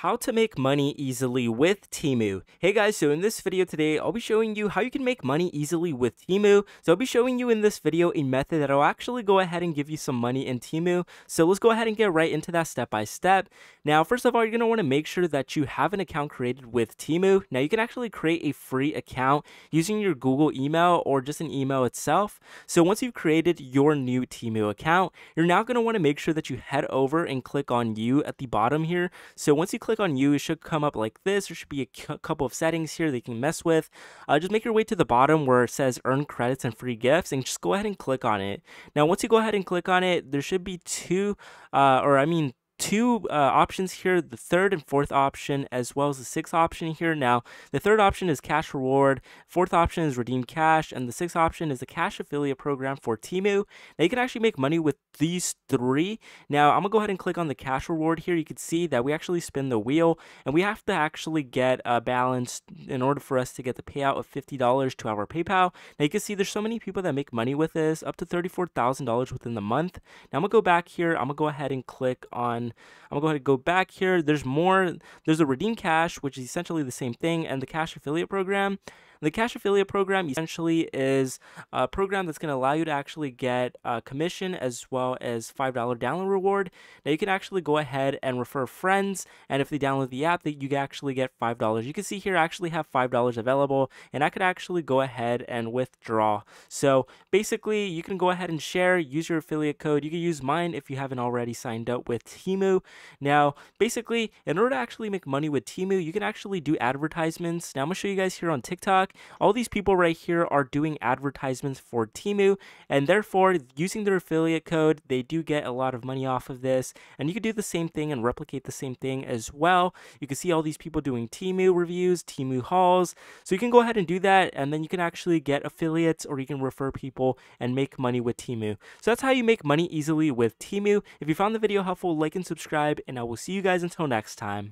How to make money easily with Temu. Hey guys, so in this video today, I'll be showing you how you can make money easily with Temu. So I'll be showing you in this video a method that will actually go ahead and give you some money in Temu. So let's go ahead and get right into that step by step. Now, first of all, you're going to want to make sure that you have an account created with Temu. Now, you can actually create a free account using your Google email or just an email itself. So once you've created your new Temu account, you're now going to want to make sure that you head over and click on You at the bottom here. So once you click on You, it should come up like this. There should be a couple of settings here that you can mess with. Just make your way to the bottom where it says earn credits and free gifts and just go ahead and click on it. Now, once you go ahead and click on it, there should be two options here, the third and fourth option, as well as the sixth option here. Now, the third option is cash reward, fourth option is redeem cash, and the sixth option is the cash affiliate program for Temu. Now, you can actually make money with these three. Now, I'm gonna go ahead and click on the cash reward here. You can see that we actually spin the wheel, and we have to actually get a balance in order for us to get the payout of $50 to our PayPal. Now, you can see there's so many people that make money with this, up to $34,000 within the month. Now, I'm gonna go back here. I'm gonna go ahead and click on I'm gonna go ahead and go back here. There's more. There's a redeem cash, which is essentially the same thing, and the cash affiliate program. The cash affiliate program essentially is a program that's going to allow you to actually get a commission as well as $5 download reward. Now you can actually go ahead and refer friends, and if they download the app, that you can actually get $5. You can see here I actually have $5 available, and I could actually go ahead and withdraw. So basically, you can go ahead and share, use your affiliate code. You can use mine if you haven't already signed up with Temu. Now, basically, in order to actually make money with Temu, you can actually do advertisements. Now I'm gonna show you guys here on TikTok. All these people right here are doing advertisements for Temu, and therefore, using their affiliate code, they do get a lot of money off of this. And you can do the same thing and replicate the same thing as well. You can see all these people doing Temu reviews, Temu hauls. So you can go ahead and do that, and then you can actually get affiliates, or you can refer people and make money with Temu. So that's how you make money easily with Temu. If you found the video helpful, like and subscribe, and I will see you guys until next time.